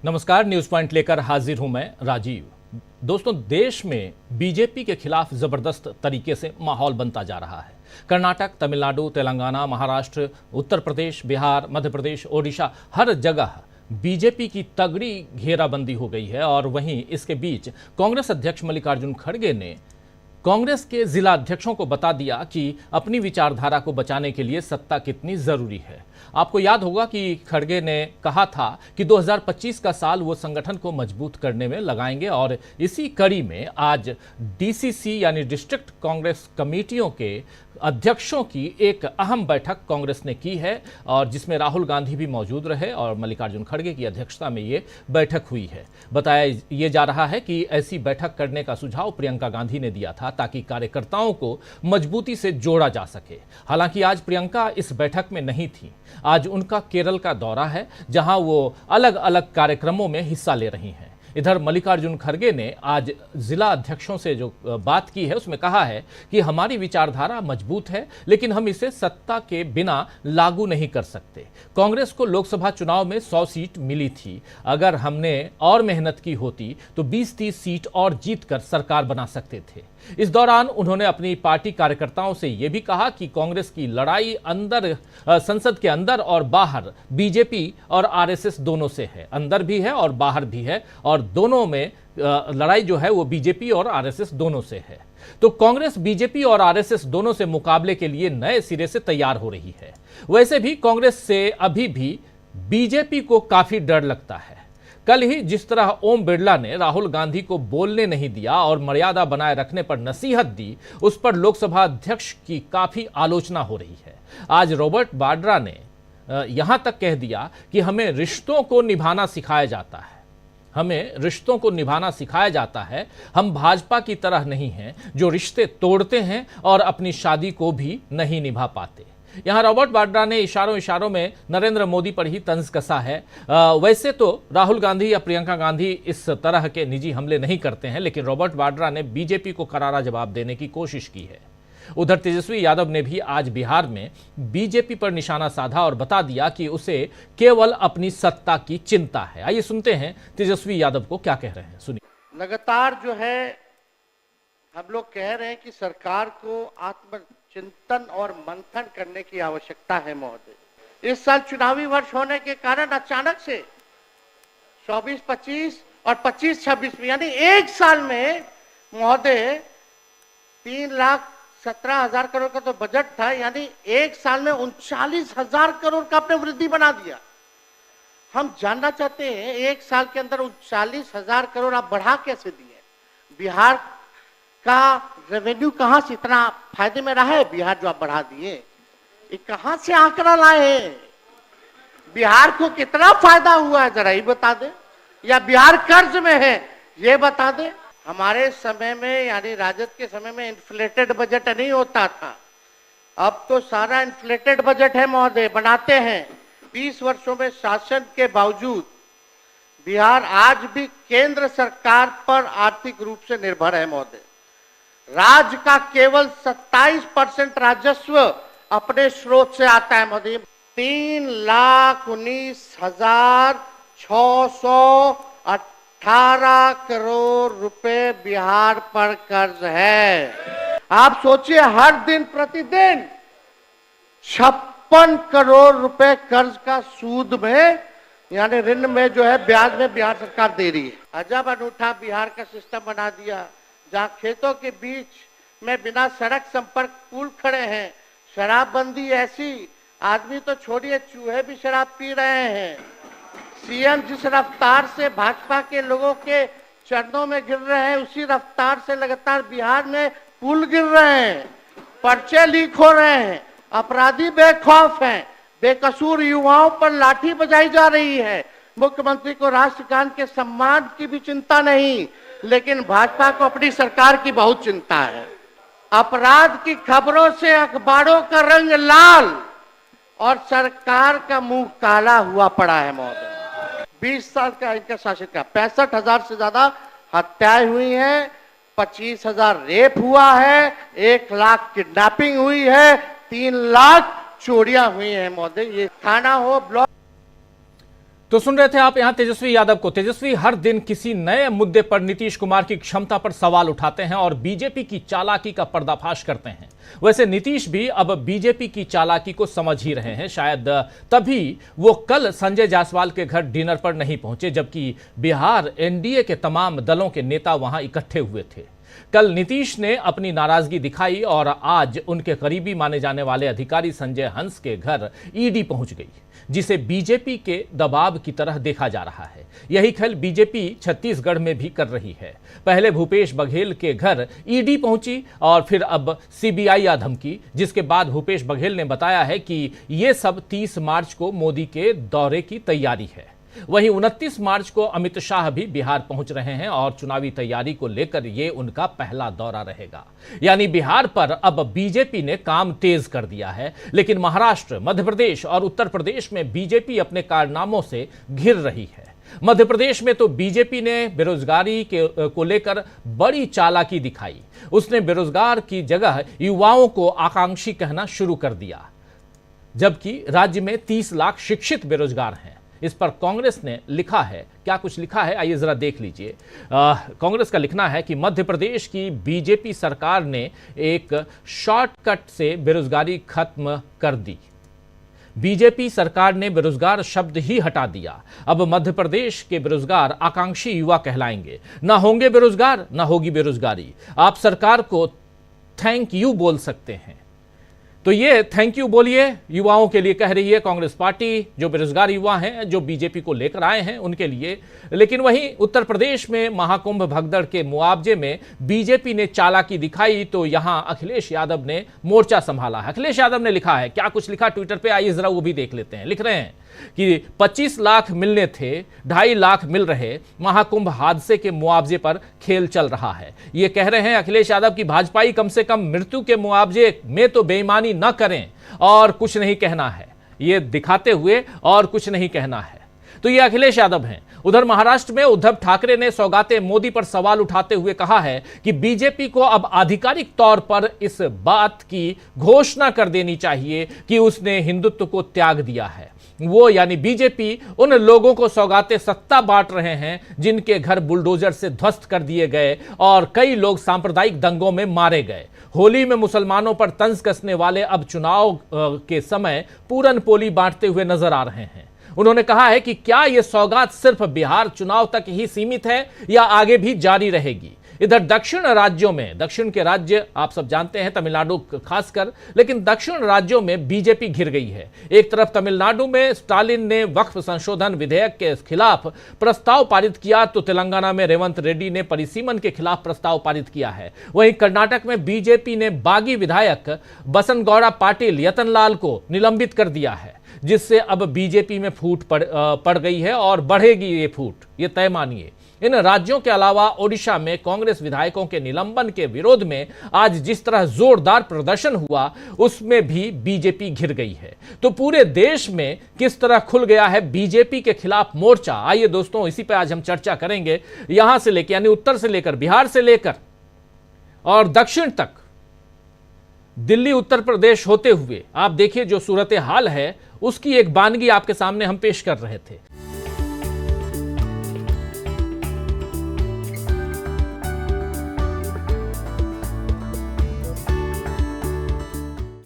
नमस्कार, news point लेकर हाजिर हूं मैं राजीव। दोस्तों, देश में बीजेपी के खिलाफ जबरदस्त तरीके से माहौल बनता जा रहा है। कर्नाटक, तमिलनाडु, तेलंगाना, महाराष्ट्र, उत्तर प्रदेश, बिहार, मध्य प्रदेश, ओडिशा, हर जगह बीजेपी की तगड़ी घेराबंदी हो गई है। और वहीं इसके बीच कांग्रेस अध्यक्ष मल्लिकार्जुन खड़गे ने कांग्रेस के जिला अध्यक्षों को बता दिया कि अपनी विचारधारा को बचाने के लिए सत्ता कितनी जरूरी है। आपको याद होगा कि खड़गे ने कहा था कि 2025 का साल वो संगठन को मजबूत करने में लगाएंगे और इसी कड़ी में आज डीसीसी यानी डिस्ट्रिक्ट कांग्रेस कमेटियों के अध्यक्षों की एक अहम बैठक कांग्रेस ने की है और जिसमें राहुल गांधी भी मौजूद रहे और मल्लिकार्जुन खड़गे की अध्यक्षता में ये बैठक हुई है। बताया ये जा रहा है कि ऐसी बैठक करने का सुझाव प्रियंका गांधी ने दिया था ताकि कार्यकर्ताओं को मजबूती से जोड़ा जा सके। हालांकि आज प्रियंका इस बैठक में नहीं थी। आज उनका केरल का दौरा है जहां वो अलग अलग कार्यक्रमों में हिस्सा ले रही हैं। इधर मल्लिकार्जुन खड़गे ने आज जिला अध्यक्षों से जो बात की है उसमें कहा है कि हमारी विचारधारा मजबूत है, लेकिन हम इसे सत्ता के बिना लागू नहीं कर सकते। कांग्रेस को लोकसभा चुनाव में 100 सीट मिली थी। अगर हमने और मेहनत की होती तो 20-30 सीट और जीतकर सरकार बना सकते थे। इस दौरान उन्होंने अपनी पार्टी कार्यकर्ताओं से यह भी कहा कि कांग्रेस की लड़ाई संसद के अंदर और बाहर बीजेपी और आरएसएस दोनों से है। अंदर भी है और बाहर भी है और दोनों में लड़ाई जो है वो बीजेपी और आरएसएस दोनों से है। तो कांग्रेस बीजेपी और आरएसएस दोनों से मुकाबले के लिए नए सिरे से तैयार हो रही है। वैसे भी कांग्रेस से अभी भी बीजेपी को काफी डर लगता है। कल ही जिस तरह ओम बिरला ने राहुल गांधी को बोलने नहीं दिया और मर्यादा बनाए रखने पर नसीहत दी, उस पर लोकसभा अध्यक्ष की काफी आलोचना हो रही है। आज रॉबर्ट वाड्रा ने यहां तक कह दिया कि हमें रिश्तों को निभाना सिखाया जाता है। हमें रिश्तों को निभाना सिखाया जाता है। हम भाजपा की तरह नहीं हैं जो रिश्ते तोड़ते हैं और अपनी शादी को भी नहीं निभा पाते। यहां रॉबर्ट वाड्रा ने इशारों में नरेंद्र मोदी पर ही तंज कसा है। वैसे तो राहुल गांधी या प्रियंका गांधी इस तरह के निजी हमले नहीं करते हैं, लेकिन रॉबर्ट वाड्रा ने बीजेपी को करारा जवाब देने की कोशिश की है। उधर तेजस्वी यादव ने भी आज बिहार में बीजेपी पर निशाना साधा और बता दिया कि उसे केवल अपनी सत्ता की चिंता है। आइए सुनते हैं तेजस्वी यादव को क्या कह रहे हैं। सुनिए। लगातार जो है हम लोग कह रहे हैं कि सरकार को आत्मचिंतन और मंथन करने की आवश्यकता है महोदय। इस साल चुनावी वर्ष होने के कारण अचानक से 24-25 और 25-26 में यानी एक साल में महोदय 3,17,000 करोड़ का तो बजट था, यानी एक साल में 39,000 करोड़ का आपने वृद्धि बना दिया। हम जानना चाहते हैं एक साल के अंदर 39,000 करोड़ आप बढ़ा कैसे दिए? बिहार का रेवेन्यू कहां से इतना फायदे में रहा है? बिहार जो आप बढ़ा दिए, ये कहां से आंकड़ा लाए हैं? बिहार को कितना फायदा हुआ है जरा ये बता दे, या बिहार कर्ज में है ये बता दे। हमारे समय में यानी राजद के समय में इन्फ्लेटेड बजट नहीं होता था, अब तो सारा इन्फ्लेटेड बजट है महोदय, बनाते हैं। 20 वर्षों में शासन के बावजूद बिहार आज भी केंद्र सरकार पर आर्थिक रूप से निर्भर है महोदय। राज्य का केवल 27% राजस्व अपने स्रोत से आता है महोदय। 3,19,618 करोड़ रुपए बिहार पर कर्ज है। आप सोचिए, हर दिन प्रतिदिन 56 करोड़ रुपए कर्ज का सूद में यानी ऋण में जो है ब्याज में बिहार सरकार दे रही है। अजब अनूठा बिहार का सिस्टम बना दिया, जहां खेतों के बीच में बिना सड़क संपर्क पुल खड़े हैं। शराबबंदी ऐसी, आदमी तो छोड़िए चूहे भी शराब पी रहे हैं। सीएम जिस रफ्तार से भाजपा के लोगों के चरणों में गिर रहे हैं, उसी रफ्तार से लगातार बिहार में पुल गिर रहे हैं, पर्चे लीक हो रहे हैं, अपराधी बेखौफ हैं, बेकसूर युवाओं पर लाठी बजाई जा रही है। मुख्यमंत्री को राष्ट्रगान के सम्मान की भी चिंता नहीं, लेकिन भाजपा को अपनी सरकार की बहुत चिंता है। अपराध की खबरों से अखबारों का रंग लाल और सरकार का मुंह काला हुआ पड़ा है महोदय। 20 साल का इनका शासन का 65,000 से ज्यादा हत्याएं हुई हैं, 25,000 रेप हुआ है, 1 लाख किडनैपिंग हुई है, 3 लाख चोरियां हुई हैं महोदय। ये थाना हो, ब्लॉक। तो सुन रहे थे आप यहां तेजस्वी यादव को। तेजस्वी हर दिन किसी नए मुद्दे पर नीतीश कुमार की क्षमता पर सवाल उठाते हैं और बीजेपी की चालाकी का पर्दाफाश करते हैं। वैसे नीतीश भी अब बीजेपी की चालाकी को समझ ही रहे हैं। शायद तभी वो कल संजय जायसवाल के घर डिनर पर नहीं पहुंचे, जबकि बिहार एनडीए के तमाम दलों के नेता वहां इकट्ठे हुए थे। कल नीतीश ने अपनी नाराजगी दिखाई और आज उनके करीबी माने जाने वाले अधिकारी संजय हंस के घर ईडी पहुंच गई, जिसे बीजेपी के दबाव की तरह देखा जा रहा है। यही खेल बीजेपी छत्तीसगढ़ में भी कर रही है। पहले भूपेश बघेल के घर ईडी पहुंची और फिर अब सीबीआई आ धमकी, जिसके बाद भूपेश बघेल ने बताया है कि यह सब 30 मार्च को मोदी के दौरे की तैयारी है। वहीं 29 मार्च को अमित शाह भी बिहार पहुंच रहे हैं और चुनावी तैयारी को लेकर यह उनका पहला दौरा रहेगा। यानी बिहार पर अब बीजेपी ने काम तेज कर दिया है, लेकिन महाराष्ट्र, मध्य प्रदेश और उत्तर प्रदेश में बीजेपी अपने कारनामों से घिर रही है। मध्य प्रदेश में तो बीजेपी ने बेरोजगारी को लेकर बड़ी चालाकी दिखाई। उसने बेरोजगार की जगह युवाओं को आकांक्षी कहना शुरू कर दिया, जबकि राज्य में 30 लाख शिक्षित बेरोजगार हैं। इस पर कांग्रेस ने लिखा है, क्या कुछ लिखा है आइए जरा देख लीजिए। कांग्रेस का लिखना है कि मध्य प्रदेश की बीजेपी सरकार ने एक शॉर्टकट से बेरोजगारी खत्म कर दी। बीजेपी सरकार ने बेरोजगार शब्द ही हटा दिया। अब मध्य प्रदेश के बेरोजगार आकांक्षी युवा कहलाएंगे। ना होंगे बेरोजगार, ना होगी बेरोजगारी। आप सरकार को थैंक यू बोल सकते हैं। तो ये थैंक यू बोलिए युवाओं के लिए कह रही है कांग्रेस पार्टी, जो बेरोजगार युवा हैं, जो बीजेपी को लेकर आए हैं उनके लिए। लेकिन वहीं उत्तर प्रदेश में महाकुंभ भगदड़ के मुआवजे में बीजेपी ने चालाकी दिखाई, तो यहां अखिलेश यादव ने मोर्चा संभाला है। अखिलेश यादव ने लिखा है, क्या कुछ लिखा ट्विटर पे, आइए जरा वो भी देख लेते हैं। लिख रहे हैं कि 25 लाख मिलने थे, 2.5 लाख मिल रहे, महाकुंभ हादसे के मुआवजे पर खेल चल रहा है। ये कह रहे हैं अखिलेश यादव की भाजपाई कम से कम मृत्यु के मुआवजे में तो बेईमानी न करें और कुछ नहीं कहना है, ये दिखाते हुए और कुछ नहीं कहना है। तो ये अखिलेश यादव हैं। उधर महाराष्ट्र में उद्धव ठाकरे ने सौगाते मोदी पर सवाल उठाते हुए कहा है कि बीजेपी को अब आधिकारिक तौर पर इस बात की घोषणा कर देनी चाहिए कि उसने हिंदुत्व को त्याग दिया है। वो यानी बीजेपी उन लोगों को सौगाते सत्ता बांट रहे हैं जिनके घर बुलडोजर से ध्वस्त कर दिए गए और कई लोग सांप्रदायिक दंगों में मारे गए। होली में मुसलमानों पर तंज कसने वाले अब चुनाव के समय पूरन पोली बांटते हुए नजर आ रहे हैं। उन्होंने कहा है कि क्या यह सौगात सिर्फ बिहार चुनाव तक ही सीमित है या आगे भी जारी रहेगी। इधर दक्षिण राज्यों में, दक्षिण के राज्य आप सब जानते हैं, तमिलनाडु खासकर, लेकिन दक्षिण राज्यों में बीजेपी घिर गई है। एक तरफ तमिलनाडु में स्टालिन ने वक्फ संशोधन विधेयक के खिलाफ प्रस्ताव पारित किया, तो तेलंगाना में रेवंत रेड्डी ने परिसीमन के खिलाफ प्रस्ताव पारित किया है। वहीं कर्नाटक में बीजेपी ने बागी विधायक बसनगौड़ा पाटिल यतनलाल को निलंबित कर दिया है, जिससे अब बीजेपी में फूट पड़ गई है और बढ़ेगी ये फूट, ये तय मानिए। इन राज्यों के अलावा ओडिशा में कांग्रेस विधायकों के निलंबन के विरोध में आज जिस तरह जोरदार प्रदर्शन हुआ, उसमें भी बीजेपी घिर गई है। तो पूरे देश में किस तरह खुल गया है बीजेपी के खिलाफ मोर्चा, आइए दोस्तों इसी पे आज हम चर्चा करेंगे। यहां से लेकर, यानी उत्तर से लेकर, बिहार से लेकर और दक्षिण तक, दिल्ली उत्तर प्रदेश होते हुए आप देखिए जो सूरत हाल है, उसकी एक बानगी आपके सामने हम पेश कर रहे थे।